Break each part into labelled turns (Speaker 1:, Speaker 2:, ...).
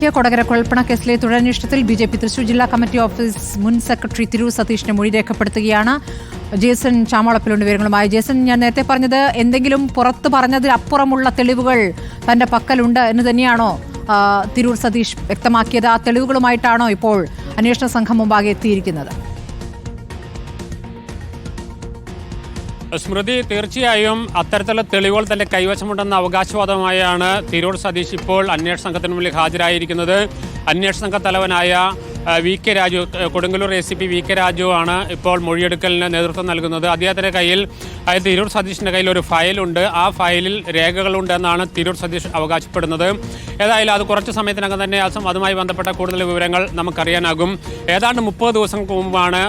Speaker 1: കൊടകര കുഴൽപ്പണ കേസിലെ തുടരന്വേഷണത്തിൽ ബിജെപി തൃശൂർ ജില്ലാ committee office മുൻ സെക്രട്ടറി തിരൂർ സതീഷിനെ മൊഴി രേഖപ്പെടുത്തുകയാണ്. ജേസൺ ചാമളപ്പിലുണ്ട് വിവരങ്ങളുമായി. ജേസൺ, ഞാൻ നേരത്തെ പറഞ്ഞത് എന്തെങ്കിലും പുറത്ത് പറഞ്ഞതിൽ അപ്പുറമുള്ള തെളിവുകൾ തന്റെ പക്കലുണ്ട് എന്ന് തന്നെയാണോ തിരൂർ സതീഷ് വ്യക്തമാക്കിയത്? ആ തെളിവുകളുമായിട്ടാണോ ഇപ്പോൾ അന്വേഷണ സംഘം മുമ്പാകെ എത്തിയിരിക്കുന്നത്?
Speaker 2: സ്മൃതി, തീർച്ചയായും അത്തരത്തിലുള്ള തെളിവുകൾ തന്റെ കൈവശമുണ്ടെന്ന അവകാശവാദമായാണ് തിരൂർ സതീഷ് ഇപ്പോൾ അന്വേഷണ സംഘത്തിന് മുന്നിൽ ഹാജരായിരിക്കുന്നത്. അന്വേഷണ സംഘ തലവനായ V K Raju, Kodungallur ACP V K Raju ആണ് ഇപ്പോൾ മൊഴിയെടുക്കലിന് നേതൃത്വം നൽകുന്നത്. അദ്ദേഹത്തിന്റെ കയ്യിൽ, അതായത് തിരൂർ സതീഷിന്റെ കയ്യിൽ ഒരു ഫയലുണ്ട്. ആ ഫയലിൽ രേഖകളുണ്ട് എന്നാണ് തിരൂർ സതീഷ് അവകാശപ്പെടുന്നത്. ഏതായാലും അത് കുറച്ച് സമയത്തിനകം തന്നെ അതുമായി ബന്ധപ്പെട്ട കൂടുതൽ വിവരങ്ങൾ നമുക്കറിയാനാകും. ഏതാണ്ട് 30 ദിവസങ്ങൾക്ക് മുമ്പാണ്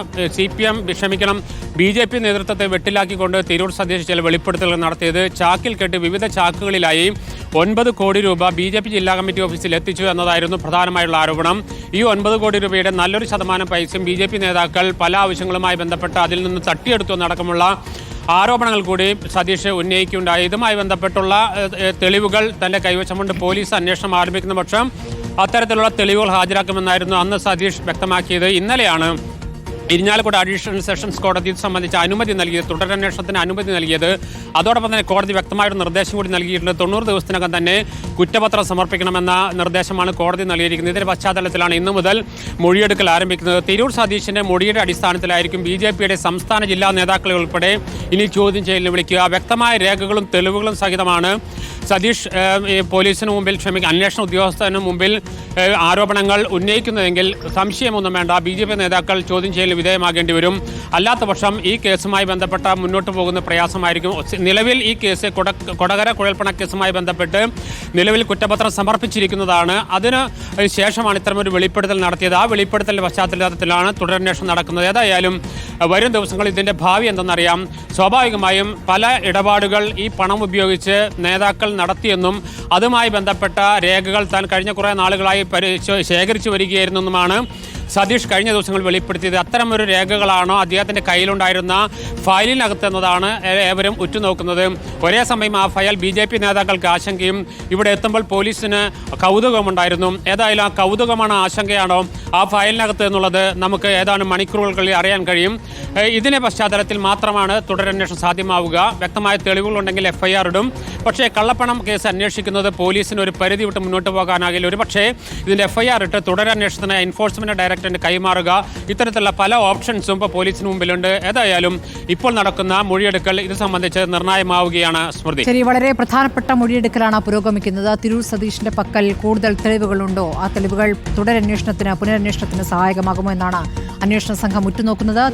Speaker 2: BJP നേതൃത്വത്തെ വെട്ടിലാക്കിക്കൊണ്ട് തിരൂർ സതീഷ് ചില വെളിപ്പെടുത്തലുകൾ നടത്തിയത്. ചാക്കിൽ കെട്ടി വിവിധ ചാക്കുകളിലായി 9 കോടി രൂപ BJP ജില്ലാ കമ്മിറ്റി ഓഫീസിൽ എത്തിച്ചു എന്നതായിരുന്നു പ്രധാനമായുള്ള ആരോപണം. ഈ 9 കോടി രൂപയുടെ നല്ലൊരു ശതമാനം പൈസയും BJP നേതാക്കൾ പല ആവശ്യങ്ങളുമായി ബന്ധപ്പെട്ട് അതിൽ നിന്ന് തട്ടിയെടുത്തു എന്നടക്കമുള്ള ആരോപണങ്ങൾ കൂടി സതീഷ് ഉന്നയിക്കുകയുണ്ടായി. ഇതുമായി ബന്ധപ്പെട്ടുള്ള തെളിവുകൾ തന്റെ കൈവശമുണ്ട്. പോലീസ് അന്വേഷണം ആരംഭിക്കുന്ന പക്ഷം അത്തരത്തിലുള്ള തെളിവുകൾ ഹാജരാക്കുമെന്നായിരുന്നു അന്ന് സതീഷ് വ്യക്തമാക്കിയത്. ഇന്നലെയാണ് ഇരിഞ്ഞാലക്കുട അഡീഷണൽ സെഷൻസ് കോടതി ഇത് സംബന്ധിച്ച് അനുമതി നൽകിയത്, തുടരന്വേഷണത്തിന് അനുമതി നൽകിയത്. അതോടൊപ്പം തന്നെ കോടതി വ്യക്തമായൊരു നിർദ്ദേശം കൂടി നൽകിയിട്ടുണ്ട്. 90 ദിവസത്തിനകം തന്നെ കുറ്റപത്രം സമർപ്പിക്കണമെന്ന നിർദ്ദേശമാണ് കോടതി നൽകിയിരിക്കുന്നത്. ഇതിന്റെ പശ്ചാത്തലത്തിലാണ് ഇന്നു മുതൽ മൊഴിയെടുക്കൽ ആരംഭിക്കുന്നത്. തിരൂർ സതീഷിന്റെ മൊഴിയുടെ അടിസ്ഥാനത്തിലായിരിക്കും BJPയുടെ സംസ്ഥാന ജില്ലാ നേതാക്കളെ ഉൾപ്പെടെ ഇനി ചോദ്യം ചെയ്യലിന് വിളിക്കുക. വ്യക്തമായ രേഖകളും തെളിവുകളും സഹിതമാണ് സതീഷ് പോലീസിന് മുമ്പിൽ, അന്വേഷണ ഉദ്യോഗസ്ഥന് മുമ്പിൽ ആരോപണങ്ങൾ ഉന്നയിക്കുന്നതെങ്കിൽ സംശയമൊന്നും വേണ്ട, BJP നേതാക്കൾ ചോദ്യം ചെയ്യലിന് വിധേയമാകേണ്ടി വരും. അല്ലാത്ത പക്ഷം ഈ കേസുമായി ബന്ധപ്പെട്ട മുന്നോട്ട് പോകുന്ന പ്രയാസമായിരിക്കും. നിലവിൽ ഈ കേസ് കൊടകര കുഴൽപ്പണ കേസുമായി ബന്ധപ്പെട്ട് നിലവിൽ കുറ്റപത്രം സമർപ്പിച്ചിരിക്കുന്നതാണ്. അതിന് ശേഷമാണ് ഇത്തരമൊരു വെളിപ്പെടുത്തൽ നടത്തിയത്. ആ വെളിപ്പെടുത്തലിന്റെ പശ്ചാത്തലത്തിലാണ് തുടരന്വേഷണം നടക്കുന്നത്. ഏതായാലും വരും ദിവസങ്ങളിൽ ഇതിന്റെ ഭാവി എന്തെന്നറിയാം. സ്വാഭാവികമായും പല ഇടപാടുകൾ ഈ പണം ഉപയോഗിച്ച് നേതാക്കൾ നടത്തിയെന്നും അതുമായി ബന്ധപ്പെട്ട രേഖകൾ താൻ കഴിഞ്ഞ കുറേ നാളുകളായി ശേഖരിച്ചു വരികയായിരുന്നെന്നുമാണ് സതീഷ് കഴിഞ്ഞ ദിവസങ്ങൾ വെളിപ്പെടുത്തിയത്. അത്തരമൊരു രേഖകളാണോ അദ്ദേഹത്തിന്റെ കയ്യിലുണ്ടായിരുന്ന ഫയലിനകത്ത് എന്നതാണ് ഏവരും ഉറ്റുനോക്കുന്നത്. ഒരേ സമയം ആ ഫയൽ BJP നേതാക്കൾക്ക് ആശങ്കയും ഇവിടെ എത്തുമ്പോൾ പോലീസിന് കൗതുകമുണ്ടായിരുന്നു. ഏതായാലും ആ കൗതുകമാണോ ആശങ്കയാണോ ആ ഫയലിനകത്ത് എന്നുള്ളത് നമുക്ക് ഏതാനും മണിക്കൂറുകൾക്കുള്ളിൽ അറിയാൻ കഴിയും. ഇതിന്റെ പശ്ചാത്തലത്തിൽ മാത്രമാണ് തുടരന്വേഷണം സാധ്യമാവുക. വ്യക്തമായ തെളിവുകളുണ്ടെങ്കിൽ FIR ഇടും. പക്ഷേ കള്ളപ്പണം കേസ് അന്വേഷിക്കുന്നത് പോലീസിന് ഒരു പരിധി വിട്ട് മുന്നോട്ട് പോകാനാകില്ല. ഒരുപക്ഷേ ഇതിന്റെ FIR ഇട്ട് തുടരന്വേഷണത്തിന് എൻഫോഴ്സ്മെന്റ് ഡയറക്ടറിന് കൈമാറുക, ഇത്തരത്തിലുള്ള പല ഓപ്ഷൻസും ഇപ്പോൾ പോലീസിന് മുമ്പിലുണ്ട്. ഏതായാലും ഇപ്പോൾ നടക്കുന്ന മൊഴിയെടുക്കൽ ഇത് സംബന്ധിച്ച് നിർണായകമാവുകയാണ്. സ്മൃതി,
Speaker 1: ശരി, വളരെ പ്രധാനപ്പെട്ട മൊഴിയെടുക്കലാണ് പുരോഗമിക്കുന്നത്. തിരൂർ സതീഷിന്റെ പക്കൽ കൂടുതൽ തെളിവുകളുണ്ടോ? ആ തെളിവുകൾ പുനരന്വേഷണത്തിന് സഹായകമാകുമോ എന്നാണ് അന്വേഷണ സംഘം ഉറ്റുനോക്കുന്നത്.